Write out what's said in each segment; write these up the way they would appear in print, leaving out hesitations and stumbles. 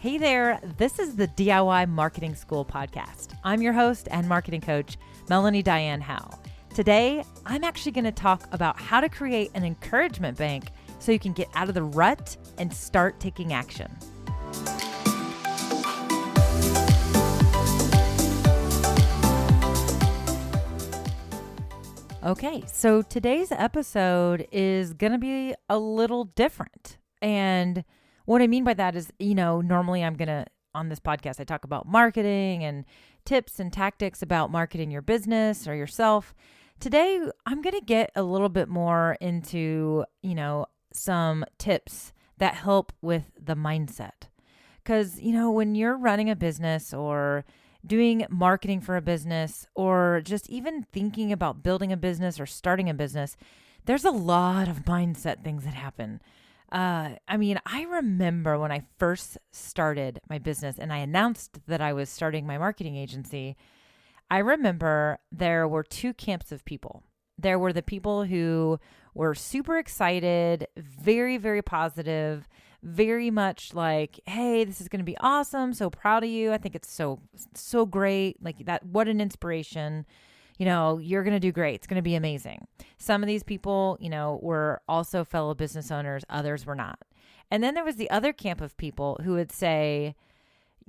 Hey there, this is the DIY Marketing School podcast. I'm your host and marketing coach, Melanie Diane Howe. Today, I'm actually going to talk about how to create an encouragement bank so you can get out of the rut and start taking action. Okay, so today's episode is going to be a little different. And what I mean by that is, normally on this podcast, I talk about marketing and tips and tactics about marketing your business or yourself. Today, I'm going to get a little bit more into, some tips that help with the mindset. Because, when you're running a business or doing marketing for a business or just even thinking about building a business or starting a business, there's a lot of mindset things that happen. I remember when I first started my business and I announced that I was starting my marketing agency, I remember there were two camps of people. There were the people who were super excited, very, very positive, very much like, hey, this is going to be awesome. So proud of you. I think it's so great. Like that. What an inspiration. You're going to do great. It's going to be amazing. Some of these people, were also fellow business owners. Others were not. And then there was the other camp of people who would say,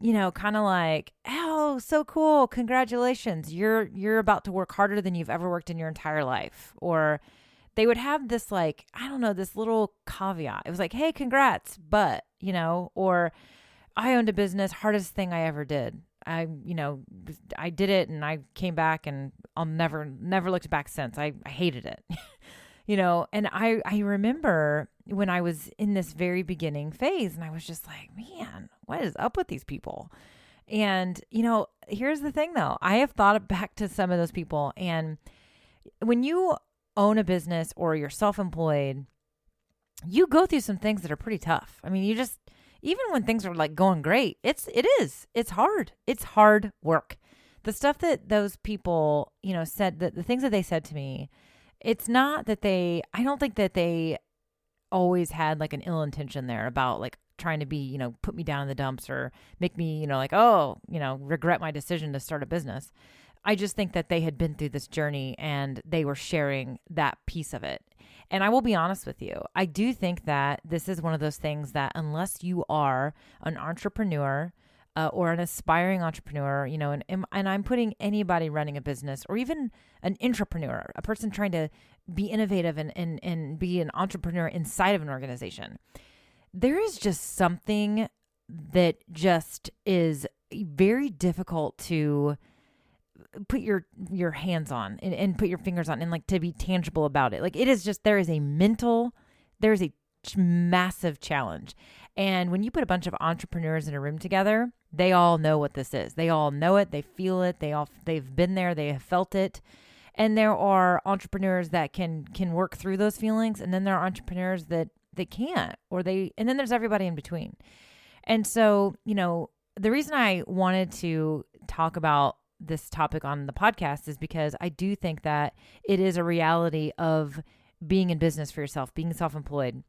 kind of like, oh, so cool. Congratulations. You're about to work harder than you've ever worked in your entire life. Or they would have this this little caveat. It was like, hey, congrats. But, or I owned a business, hardest thing I ever did. I did it and I came back and I'll never looked back since. I hated it, and I remember when I was in this very beginning phase and I was just like, man, what is up with these people? And, here's the thing though. I have thought back to some of those people, and when you own a business or you're self-employed, you go through some things that are pretty tough. I mean, even when things are like going great, it's hard. It's hard work. The stuff that those people, said, that the things that they said to me, it's not that I don't think that they always had like an ill intention there about like trying to be, put me down in the dumps or make me, regret my decision to start a business. I just think that they had been through this journey and they were sharing that piece of it. And I will be honest with you, I do think that this is one of those things that unless you are an entrepreneur or an aspiring entrepreneur, and I'm putting anybody running a business or even an intrapreneur, a person trying to be innovative and be an entrepreneur inside of an organization, there is just something that just is very difficult to put your hands on and put your fingers on and like to be tangible about it. Like it is just, there is a massive challenge. And when you put a bunch of entrepreneurs in a room together, they all know what this is. They all know it. They feel it. They've been there. They have felt it. And there are entrepreneurs that can work through those feelings. And then there are entrepreneurs that they can't, and then there's everybody in between. And so, the reason I wanted to talk about this topic on the podcast is because I do think that it is a reality of being in business for yourself, being self-employed.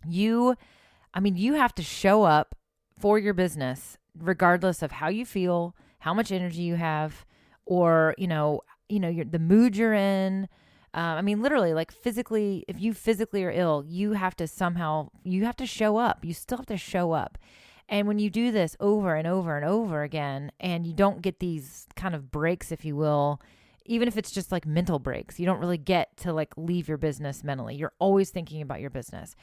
You have to show up for your business regardless of how you feel, how much energy you have, or, the mood you're in. Literally, like physically, if you physically are ill, you have to show up. You still have to show up. And when you do this over and over and over again, and you don't get these kind of breaks, if you will, even if it's just like mental breaks, you don't really get to like leave your business mentally. You're always thinking about your business.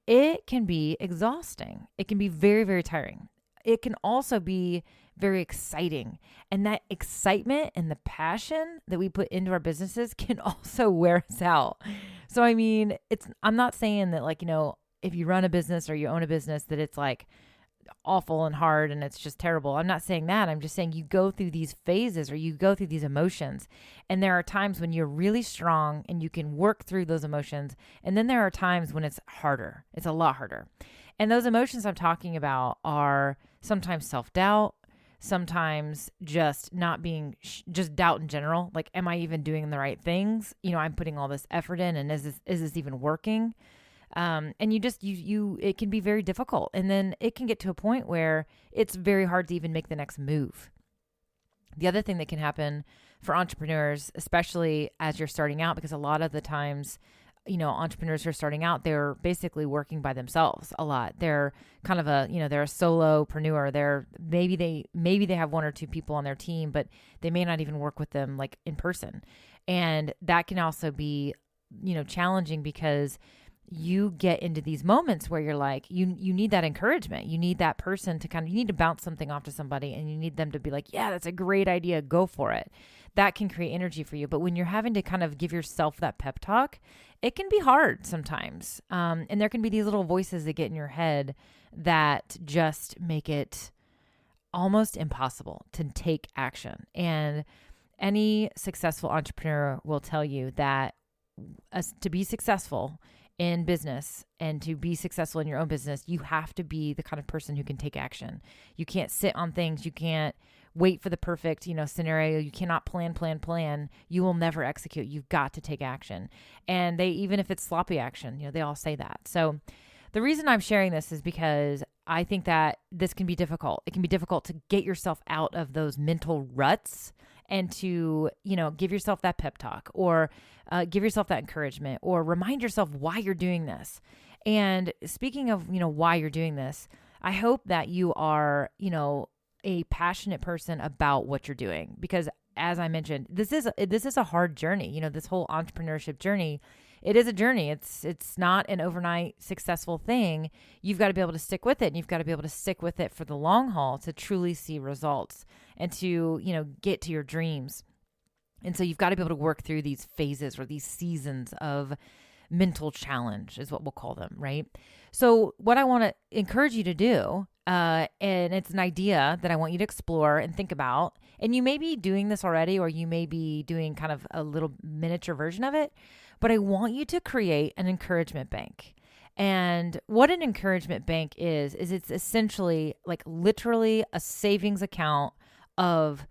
It can be exhausting. It can be very, very tiring. It can also be very exciting. And that excitement and the passion that we put into our businesses can also wear us out. So, I'm not saying that like, if you run a business or you own a business that it's like awful and hard and it's just terrible. I'm not saying that. I'm just saying you go through these phases or you go through these emotions. And there are times when you're really strong and you can work through those emotions. And then there are times when it's harder. It's a lot harder. And those emotions I'm talking about are sometimes self-doubt, sometimes just not being, just doubt in general. Like, am I even doing the right things? I'm putting all this effort in and is this even working? And it can be very difficult. And then it can get to a point where it's very hard to even make the next move. The other thing that can happen for entrepreneurs, especially as you're starting out, because a lot of the times, entrepreneurs who are starting out, they're basically working by themselves a lot. They're kind of they're a solopreneur. Maybe they have one or two people on their team, but they may not even work with them like in person. And that can also be, challenging because you get into these moments where you're like, you need that encouragement. You need that person to you need to bounce something off to somebody, and you need them to be like, yeah, that's a great idea. Go for it. That can create energy for you. But when you're having to kind of give yourself that pep talk, it can be hard sometimes. And there can be these little voices that get in your head that just make it almost impossible to take action. And any successful entrepreneur will tell you that to be successful in business and to be successful in your own business, you have to be the kind of person who can take action. You can't sit on things. You can't wait for the perfect, scenario. You cannot plan. You will never execute. You've got to take action. And even if it's sloppy action, they all say that. So the reason I'm sharing this is because I think that this can be difficult. It can be difficult to get yourself out of those mental ruts and to, give yourself that pep talk or give yourself that encouragement or remind yourself why you're doing this. And speaking of, why you're doing this, I hope that you are, a passionate person about what you're doing, because as I mentioned, this is a hard journey. This whole entrepreneurship journey, it is a journey. It's not an overnight successful thing. You've got to be able to stick with it, and you've got to be able to stick with it for the long haul to truly see results and to, get to your dreams. And so you've got to be able to work through these phases or these seasons of mental challenge is what we'll call them, right? So what I want to encourage you to do, and it's an idea that I want you to explore and think about, and you may be doing this already, or you may be doing kind of a little miniature version of it, but I want you to create an encouragement bank. And what an encouragement bank is it's essentially like literally a savings account of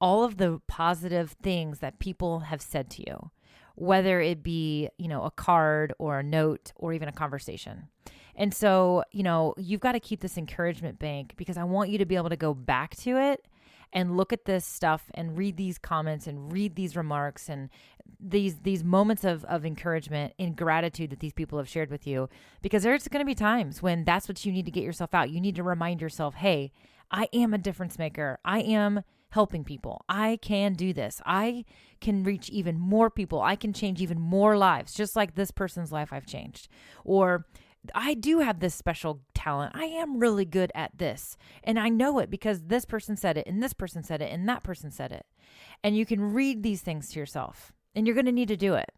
all of the positive things that people have said to you, whether it be, a card or a note or even a conversation. And so, you've got to keep this encouragement bank because I want you to be able to go back to it and look at this stuff and read these comments and read these remarks and these moments of encouragement and gratitude that these people have shared with you, because there's going to be times when that's what you need to get yourself out. You need to remind yourself, hey, I am a difference maker. I am helping people. I can do this. I can reach even more people. I can change even more lives, just like this person's life I've changed. Or I do have this special talent. I am really good at this. And I know it because this person said it, and this person said it, and that person said it. And you can read these things to yourself, and you're going to need to do it.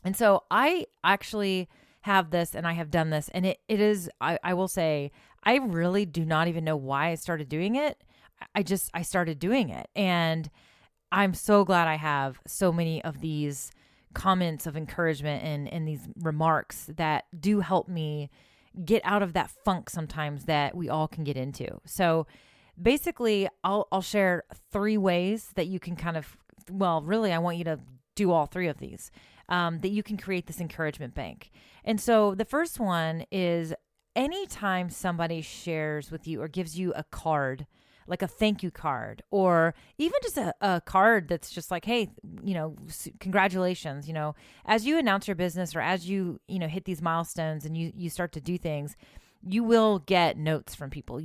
And so I actually have this, and I have done this, and it is, I will say, I really do not even know why I started doing it. I started doing it. And I'm so glad I have so many of these comments of encouragement and these remarks that do help me get out of that funk sometimes that we all can get into. So basically, I'll share 3 ways that you can really, I want you to do all 3 of these, that you can create this encouragement bank. And so the first one is anytime somebody shares with you or gives you a card, like a thank you card, or even just a card that's just like, hey, congratulations, as you announce your business or as you, hit these milestones and you start to do things, you will get notes from people.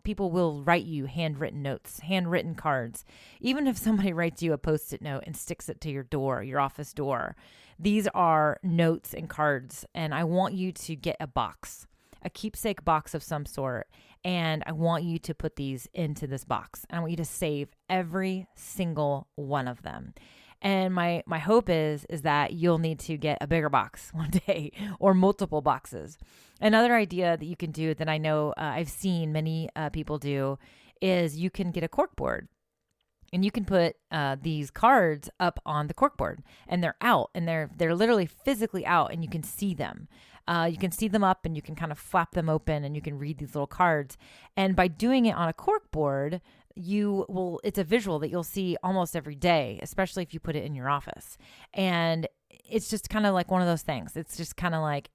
People will write you handwritten notes, handwritten cards. Even if somebody writes you a Post-it note and sticks it to your door, your office door, these are notes and cards. And I want you to get a keepsake box of some sort. And I want you to put these into this box. And I want you to save every single one of them. And my hope is that you'll need to get a bigger box one day or multiple boxes. Another idea that you can do that I know I've seen many people do is you can get a corkboard. And you can put these cards up on the corkboard, and they're out, and they're literally physically out, and you can see them. You can see them up, and you can kind of flap them open, and you can read these little cards. And by doing it on a corkboard, it's a visual that you'll see almost every day, especially if you put it in your office. And it's just kind of like one of those things. It's kind of like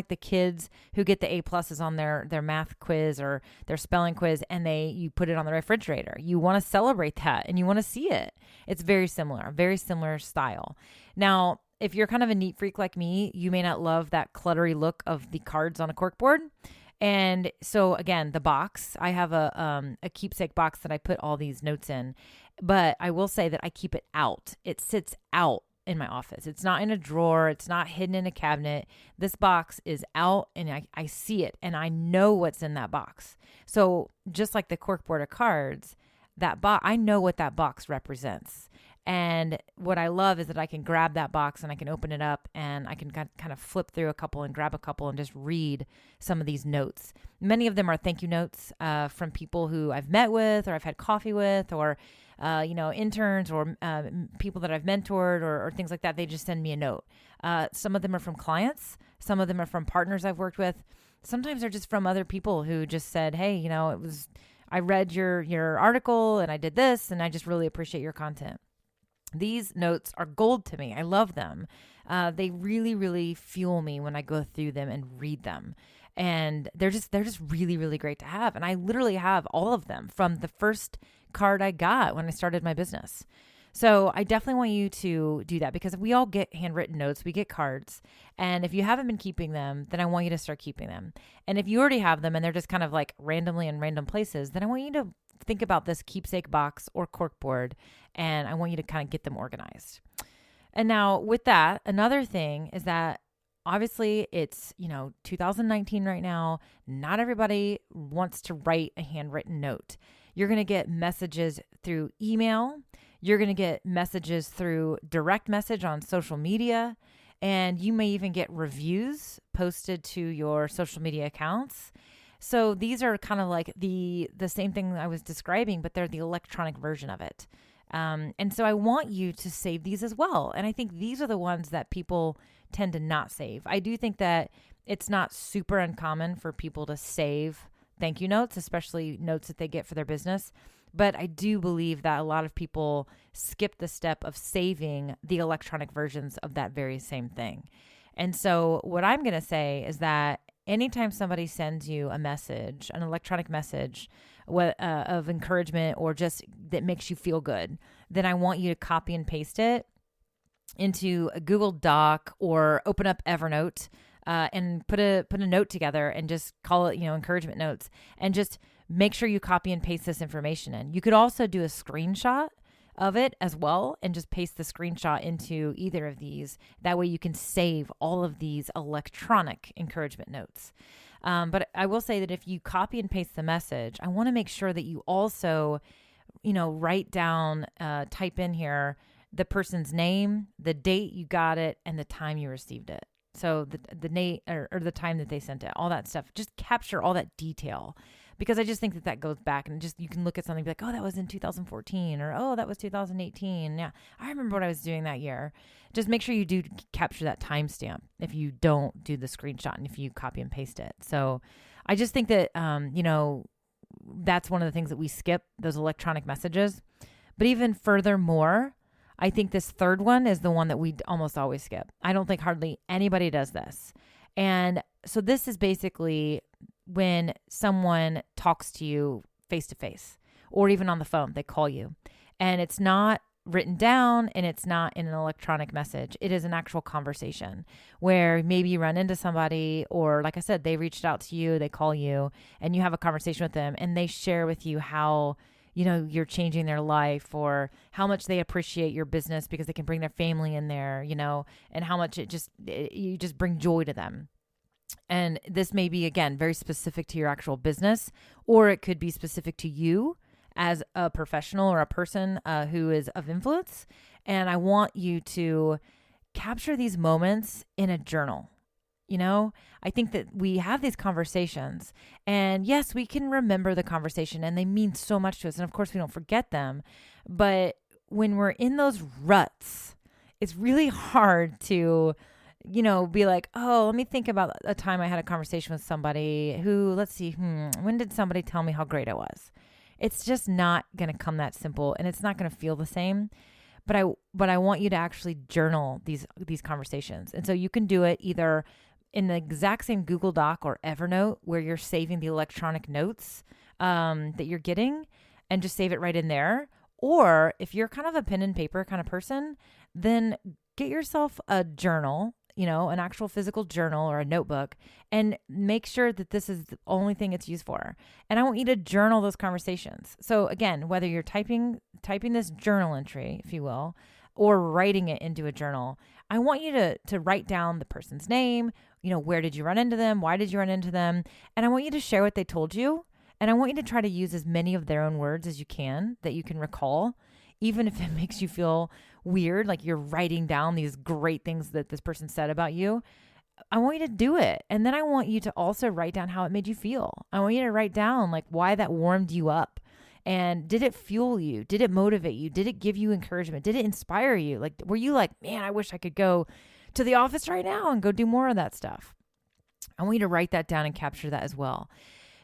the kids who get the A+ on their math quiz or their spelling quiz, and you put it on the refrigerator. You want to celebrate that and you want to see it. It's very similar style. Now, if you're kind of a neat freak like me, you may not love that cluttery look of the cards on a corkboard. And so again, the box, I have a keepsake box that I put all these notes in, but I will say that I keep it out. It sits out in my office. It's not in a drawer. It's not hidden in a cabinet. This box is out and I see it and I know what's in that box. So just like the corkboard of cards, I know what that box represents. And what I love is that I can grab that box and I can open it up and I can kind of flip through a couple and grab a couple and just read some of these notes. Many of them are thank you notes from people who I've met with or I've had coffee with or, interns or people that I've mentored or things like that. They just send me a note. Some of them are from clients. Some of them are from partners I've worked with. Sometimes they're just from other people who just said, hey, I read your article and I did this and I just really appreciate your content. These notes are gold to me. I love them. They really, really fuel me when I go through them and read them. And they're just really, really great to have. And I literally have all of them from the first card I got when I started my business. So I definitely want you to do that because we all get handwritten notes. We get cards. And if you haven't been keeping them, then I want you to start keeping them. And if you already have them and they're just kind of like randomly in random places, then I want you to think about this keepsake box or corkboard, and I want you to kind of get them organized. And now with that, another thing is that obviously it's, 2019 right now. Not everybody wants to write a handwritten note. You're going to get messages through email. You're going to get messages through direct message on social media, and you may even get reviews posted to your social media accounts. So these are kind of like the same thing I was describing, but they're the electronic version of it. And so I want you to save these as well. And I think these are the ones that people tend to not save. I do think that it's not super uncommon for people to save thank you notes, especially notes that they get for their business. But I do believe that a lot of people skip the step of saving the electronic versions of that very same thing. And so what I'm going to say is that anytime somebody sends you a message, an electronic message of encouragement or just that makes you feel good, then I want you to copy and paste it into a Google Doc or open up Evernote and put a note together and just call it, encouragement notes, and just make sure you copy and paste this information in. You could also do a screenshot of it as well and just paste the screenshot into either of these. That way you can save all of these electronic encouragement notes. But I will say that if you copy and paste the message, I want to make sure that you also, write down, type in here the person's name, the date you got it, and the time you received it. So the date or the time that they sent it, all that stuff, just capture all that detail. Because I just think that goes back and just you can look at something and be like, oh, that was in 2014 or, oh, that was 2018. Yeah, I remember what I was doing that year. Just make sure you do capture that timestamp if you don't do the screenshot and if you copy and paste it. So I just think that, that's one of the things that we skip, those electronic messages. But even furthermore, I think this third one is the one that we almost always skip. I don't think hardly anybody does this. And so this is basically when someone talks to you face to face or even on the phone, they call you and it's not written down and it's not in an electronic message. It is an actual conversation where maybe you run into somebody or like I said, they reached out to you, they call you and you have a conversation with them and they share with you how, you're changing their life or how much they appreciate your business because they can bring their family in there, and how much you just bring joy to them. And this may be, again, very specific to your actual business, or it could be specific to you as a professional or a person who is of influence. And I want you to capture these moments in a journal. I think that we have these conversations and yes, we can remember the conversation and they mean so much to us. And of course we don't forget them, but when we're in those ruts, it's really hard to, be like, oh, let me think about a time I had a conversation with somebody who, let's see, when did somebody tell me how great I was? It's just not going to come that simple, and it's not going to feel the same. But I want you to actually journal these conversations. And so you can do it either in the exact same Google Doc or Evernote where you're saving the electronic notes that you're getting, and just save it right in there. Or if you're kind of a pen and paper kind of person, then get yourself a journal, an actual physical journal or a notebook, and make sure that this is the only thing it's used for. And I want you to journal those conversations. So again, whether you're typing this journal entry, if you will, or writing it into a journal, I want you to write down the person's name, where did you run into them? Why did you run into them? And I want you to share what they told you. And I want you to try to use as many of their own words as you can that you can recall, even if it makes you feel weird, like you're writing down these great things that this person said about you. I want you to do it. And then I want you to also write down how it made you feel. I want you to write down like why that warmed you up. And did it fuel you? Did it motivate you? Did it give you encouragement? Did it inspire you? Like, were you like, man, I wish I could go to the office right now and go do more of that stuff? I want you to write that down and capture that as well.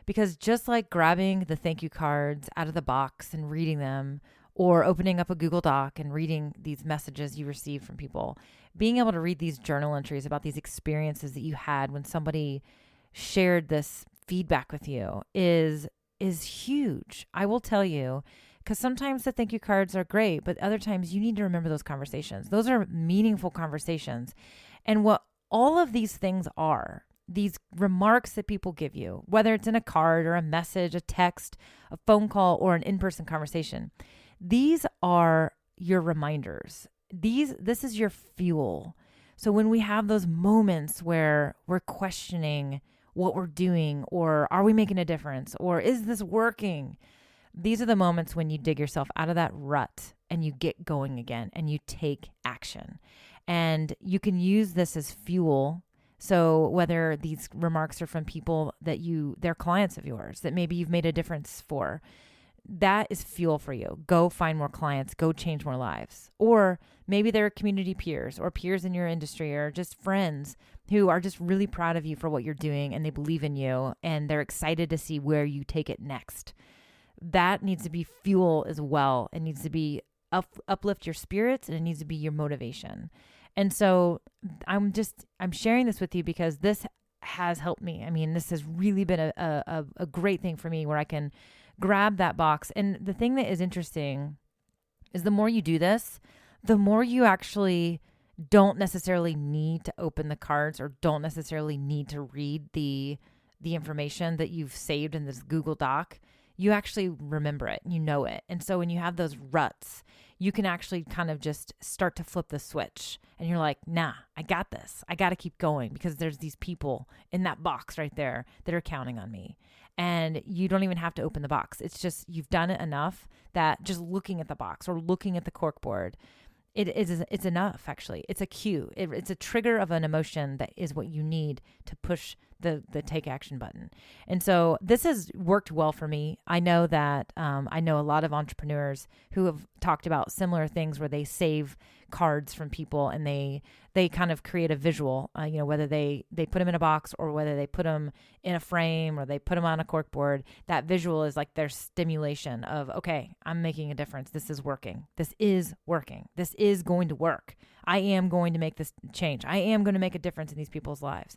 Because just like grabbing the thank you cards out of the box and reading them, or opening up a Google Doc and reading these messages you receive from people, being able to read these journal entries about these experiences that you had when somebody shared this feedback with you is huge. I will tell you, because sometimes the thank you cards are great, but other times you need to remember those conversations. Those are meaningful conversations. And what all of these things are, these remarks that people give you, whether it's in a card or a message, a text, a phone call, or an in-person conversation, these are your reminders. This is your fuel. So when we have those moments where we're questioning what we're doing, or are we making a difference, or is this working? These are the moments when you dig yourself out of that rut and you get going again and you take action. And you can use this as fuel. So whether these remarks are from people that they're clients of yours that maybe you've made a difference for, that is fuel for you. Go find more clients, go change more lives. Or maybe they're community peers or peers in your industry or just friends who are just really proud of you for what you're doing, and they believe in you and they're excited to see where you take it next. That needs to be fuel as well. It needs to be uplift your spirits, and it needs to be your motivation. And so I'm sharing this with you because this has helped me. I mean, this has really been a great thing for me where I can grab that box. And the thing that is interesting is the more you do this, the more you actually don't necessarily need to open the cards or don't necessarily need to read the information that you've saved in this Google Doc. You actually remember it, you know it. And so when you have those ruts, you can actually kind of just start to flip the switch and you're like, nah, I got this. I got to keep going because there's these people in that box right there that are counting on me. And you don't even have to open the box. It's just, you've done it enough that just looking at the box or looking at the corkboard, it's enough, actually. It's a cue. It's a trigger of an emotion that is what you need to push the take action button. And so this has worked well for me. I know that I know a lot of entrepreneurs who have talked about similar things where they save cards from people and they kind of create a visual, whether they put them in a box or whether they put them in a frame or they put them on a corkboard. That visual is like their stimulation of, okay, I'm making a difference. This is working. This is working. This is going to work. I am going to make this change. I am going to make a difference in these people's lives.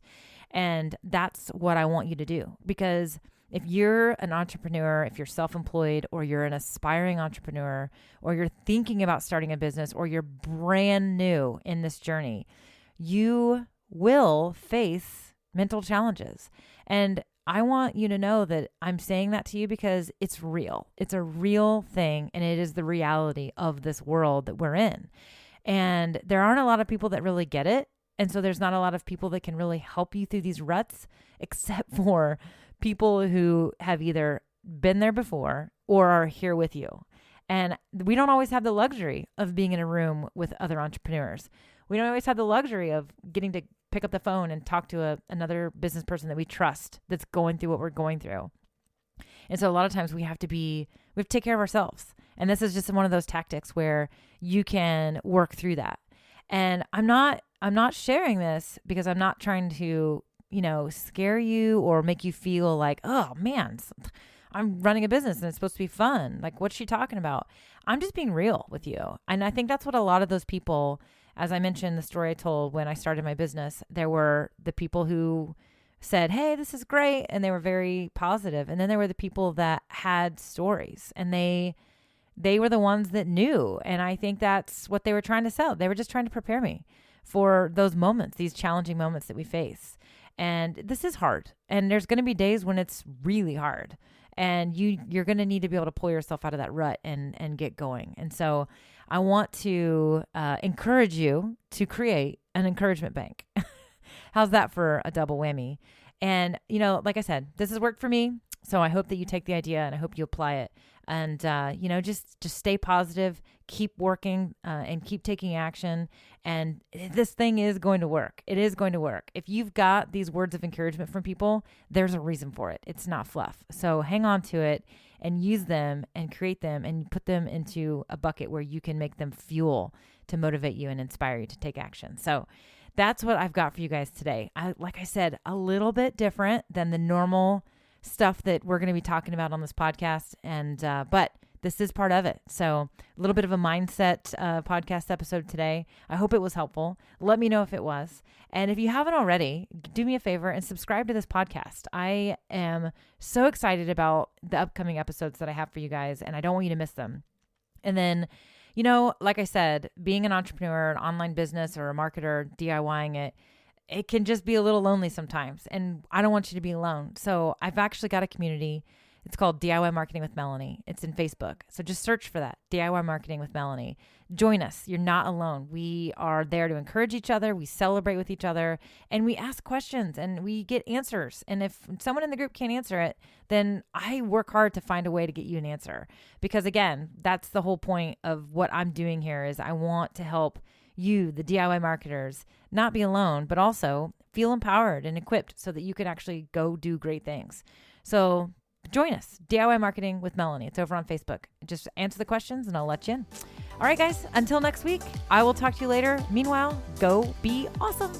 And that's what I want you to do, because if you're an entrepreneur, if you're self-employed, or you're an aspiring entrepreneur, or you're thinking about starting a business, or you're brand new in this journey, you will face mental challenges. And I want you to know that I'm saying that to you because it's real. It's a real thing, and it is the reality of this world that we're in. And there aren't a lot of people that really get it. And so there's not a lot of people that can really help you through these ruts, except for people who have either been there before or are here with you. And we don't always have the luxury of being in a room with other entrepreneurs. We don't always have the luxury of getting to pick up the phone and talk to another business person that we trust that's going through what we're going through. And so a lot of times we have to take care of ourselves. And this is just one of those tactics where you can work through that. And I'm not sharing this because I'm not trying to, scare you or make you feel like, oh man, I'm running a business and it's supposed to be fun. Like, what's she talking about? I'm just being real with you. And I think that's what a lot of those people, as I mentioned, the story I told when I started my business, there were the people who said, hey, this is great. And they were very positive. And then there were the people that had stories, and they were the ones that knew. And I think that's what they were trying to sell. They were just trying to prepare me for those moments, these challenging moments that we face. And this is hard. And there's going to be days when it's really hard. And you're going to need to be able to pull yourself out of that rut and get going. And so I want to encourage you to create an encouragement bank. How's that for a double whammy? And, like I said, this has worked for me. So I hope that you take the idea and I hope you apply it. And, just stay positive, keep working, and keep taking action. And this thing is going to work. It is going to work. If you've got these words of encouragement from people, there's a reason for it. It's not fluff. So hang on to it and use them and create them and put them into a bucket where you can make them fuel to motivate you and inspire you to take action. So that's what I've got for you guys today. Like I said, a little bit different than the normal stuff that we're going to be talking about on this podcast. And, but this is part of it. So a little bit of a mindset podcast episode today. I hope it was helpful. Let me know if it was. And if you haven't already, do me a favor and subscribe to this podcast. I am so excited about the upcoming episodes that I have for you guys, and I don't want you to miss them. And then, like I said, being an entrepreneur, an online business, or a marketer, DIYing it can just be a little lonely sometimes. And I don't want you to be alone. So I've actually got a community. It's called DIY Marketing with Melanie. It's in Facebook. So just search for that, DIY Marketing with Melanie. Join us. You're not alone. We are there to encourage each other. We celebrate with each other, and we ask questions and we get answers. And if someone in the group can't answer it, then I work hard to find a way to get you an answer. Because again, that's the whole point of what I'm doing here is I want to help you, the DIY marketers, not be alone, but also feel empowered and equipped so that you can actually go do great things. So join us, DIY Marketing with Melanie. It's over on Facebook. Just answer the questions and I'll let you in. All right, guys, until next week, I will talk to you later. Meanwhile, go be awesome.